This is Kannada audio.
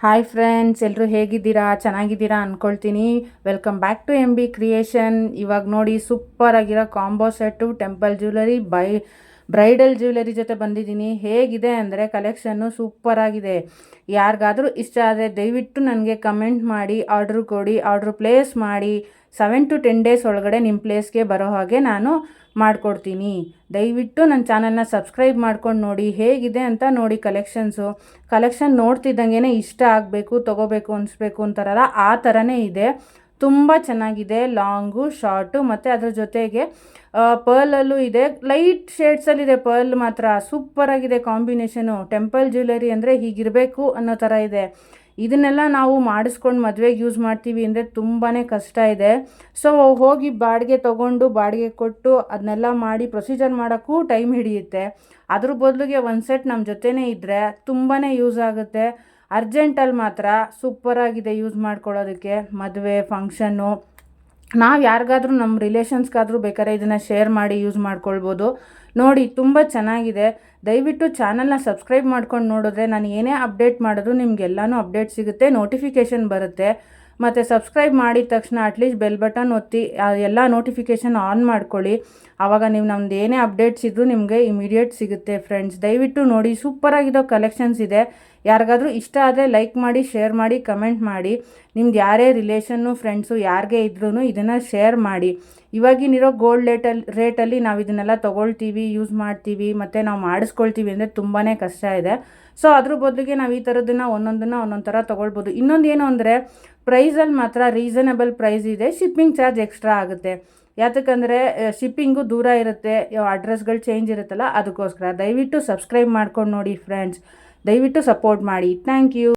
ಹಾಯ್ ಫ್ರೆಂಡ್ಸ್, ಎಲ್ಲರೂ ಹೇಗಿದ್ದೀರಾ? ಚೆನ್ನಾಗಿದ್ದೀರಾ ಅಂದ್ಕೊಳ್ತೀನಿ. Welcome back to M B creation. ಇವಾಗ ನೋಡಿ, ಸೂಪರ್ ಆಗಿರೋ combo set temple jewellery bridal jewellery ಜೊತೆ ಬಂದಿದ್ದೀನಿ. ಹೇಗಿದೆ ಅಂದರೆ ಕಲೆಕ್ಷನ್ನು ಸೂಪರ್ ಆಗಿದೆ. ಯಾರಿಗಾದರೂ ಇಷ್ಟ ಆದರೆ ದಯವಿಟ್ಟು ನನಗೆ ಕಮೆಂಟ್ ಮಾಡಿ, ಆರ್ಡ್ರ್ ಕೊಡಿ. ಆರ್ಡ್ರ್ ಪ್ಲೇಸ್ ಮಾಡಿ 7 to 10 ಡೇಸ್ ಒಳಗಡೆ ನಿಮ್ಮ ಪ್ಲೇಸ್ಗೆ ಬರೋ ಹಾಗೆ ನಾನು ಮಾಡಿಕೊಡ್ತೀನಿ. ದಯವಿಟ್ಟು ನನ್ನ ಚಾನಲ್ನ ಸಬ್ಸ್ಕ್ರೈಬ್ ಮಾಡ್ಕೊಂಡು ನೋಡಿ, ಹೇಗಿದೆ ಅಂತ ನೋಡಿ. ಕಲೆಕ್ಷನ್ ನೋಡ್ತಿದ್ದಂಗೆ ಇಷ್ಟ ಆಗಬೇಕು, ತೊಗೋಬೇಕು ಅನಿಸ್ಬೇಕು ಅಂತಾರಲ್ಲ, ಆ ಥರನೇ ಇದೆ. ತುಂಬ ಚೆನ್ನಾಗಿದೆ. ಲಾಂಗು, ಶಾರ್ಟು ಮತ್ತು ಅದ್ರ ಜೊತೆಗೆ ಪರ್ಲಲ್ಲೂ ಇದೆ. ಲೈಟ್ ಶೇಡ್ಸಲ್ಲಿದೆ ಪರ್ಲ್ ಮಾತ್ರ. ಸೂಪರಾಗಿದೆ ಕಾಂಬಿನೇಷನು. ಟೆಂಪಲ್ ಜ್ಯುವೆಲರಿ ಅಂದರೆ ಹೀಗಿರಬೇಕು ಅನ್ನೋ ಥರ ಇದೆ. ಇದನ್ನೆಲ್ಲ ನಾವು ಮಾಡಿಸ್ಕೊಂಡು ಮದುವೆಗೆ ಯೂಸ್ ಮಾಡ್ತೀವಿ ಅಂದರೆ ತುಂಬಾ ಕಷ್ಟ ಇದೆ. ಸೊ ಹೋಗಿ ಬಾಡಿಗೆ ತೊಗೊಂಡು ಬಾಡಿಗೆ ಕೊಟ್ಟು ಅದನ್ನೆಲ್ಲ ಮಾಡಿ ಪ್ರೊಸೀಜರ್ ಮಾಡೋಕ್ಕೂ ಟೈಮ್ ಹಿಡಿಯುತ್ತೆ. ಅದ್ರ ಬದಲಿಗೆ ಒಂದು ಸೆಟ್ ನಮ್ಮ ಜೊತೆನೇ ಇದ್ದರೆ ತುಂಬಾ ಯೂಸ್ ಆಗುತ್ತೆ. ಅರ್ಜೆಂಟಲ್ಲಿ ಮಾತ್ರ ಸೂಪರಾಗಿದೆ ಯೂಸ್ ಮಾಡ್ಕೊಳ್ಳೋದಕ್ಕೆ. ಮದುವೆ ಫಂಕ್ಷನ್ನು ನಾವು ಯಾರಿಗಾದ್ರೂ ನಮ್ಮ ರಿಲೇಷನ್ಸ್ಗಾದರೂ ಬೇಕಾದ್ರೆ ಇದನ್ನು ಶೇರ್ ಮಾಡಿ ಯೂಸ್ ಮಾಡ್ಕೊಳ್ಬೋದು. ನೋಡಿ, ತುಂಬ ಚೆನ್ನಾಗಿದೆ. ದಯವಿಟ್ಟು ಚಾನಲ್ನ ಸಬ್ಸ್ಕ್ರೈಬ್ ಮಾಡ್ಕೊಂಡು ನೋಡಿದ್ರೆ ನಾನು ಏನೇ ಅಪ್ಡೇಟ್ ಮಾಡಿದ್ರು ನಿಮಗೆಲ್ಲನೂ ಅಪ್ಡೇಟ್ ಸಿಗುತ್ತೆ, ನೋಟಿಫಿಕೇಷನ್ ಬರುತ್ತೆ. ಮತ್ತು ಸಬ್ಸ್ಕ್ರೈಬ್ ಮಾಡಿದ ತಕ್ಷಣ ಅಟ್ಲೀಸ್ಟ್ ಬೆಲ್ ಬಟನ್ ಒತ್ತಿ ಎಲ್ಲ ನೋಟಿಫಿಕೇಷನ್ ಆನ್ ಮಾಡ್ಕೊಳ್ಳಿ. ಆವಾಗ ನೀವು ನಮ್ದು ಏನೇ ಅಪ್ಡೇಟ್ಸ್ ಇದ್ದರೂ ನಿಮಗೆ ಇಮಿಡಿಯೇಟ್ ಸಿಗುತ್ತೆ ಫ್ರೆಂಡ್ಸ್. ದಯವಿಟ್ಟು ನೋಡಿ, ಸೂಪರಾಗಿರೋ ಕಲೆಕ್ಷನ್ಸ್ ಇದೆ. ಯಾರಿಗಾದ್ರೂ ಇಷ್ಟ ಆದರೆ ಲೈಕ್ ಮಾಡಿ, ಶೇರ್ ಮಾಡಿ, ಕಮೆಂಟ್ ಮಾಡಿ. ನಿಮ್ದು ಯಾರೇ ರಿಲೇಷನ್ನು, ಫ್ರೆಂಡ್ಸು ಯಾರಿಗೇ ಇದ್ರೂ ಇದನ್ನು ಶೇರ್ ಮಾಡಿ. ಇವಾಗಿನಿರೋ ಗೋಲ್ಡ್ ರೇಟಲ್ಲಿ ನಾವು ಇದನ್ನೆಲ್ಲ ತೊಗೊಳ್ತೀವಿ, ಯೂಸ್ ಮಾಡ್ತೀವಿ ಮತ್ತು ನಾವು ಮಾಡಿಸ್ಕೊಳ್ತೀವಿ ಅಂದರೆ ತುಂಬಾ ಕಷ್ಟ ಇದೆ. ಸೊ ಅದ್ರ ಬದಲಿಗೆ ನಾವು ಈ ಥರದನ್ನು ಒಂದೊಂದು ಥರ ತೊಗೊಳ್ಬೋದು. ಇನ್ನೊಂದು ಏನು ಅಂದರೆ ಪ್ರೈಸಲ್ಲಿ ಮಾತ್ರ ರೀಸನಬಲ್ ಪ್ರೈಸ್ ಇದೆ. ಶಿಪ್ಪಿಂಗ್ ಚಾರ್ಜ್ ಎಕ್ಸ್ಟ್ರಾ ಆಗುತ್ತೆ. ಯಾತಕ್ಕಂದರೆ ಶಿಪ್ಪಿಂಗು ದೂರ ಇರುತ್ತೆ, ಅಡ್ರೆಸ್ಗಳು ಚೇಂಜ್ ಇರುತ್ತಲ್ಲ, ಅದಕ್ಕೋಸ್ಕರ. ದಯವಿಟ್ಟು ಸಬ್ಸ್ಕ್ರೈಬ್ ಮಾಡ್ಕೊಂಡು ನೋಡಿ ಫ್ರೆಂಡ್ಸ್. ದಯವಿಟ್ಟು ಸಪೋರ್ಟ್ ಮಾಡಿ. Thank you.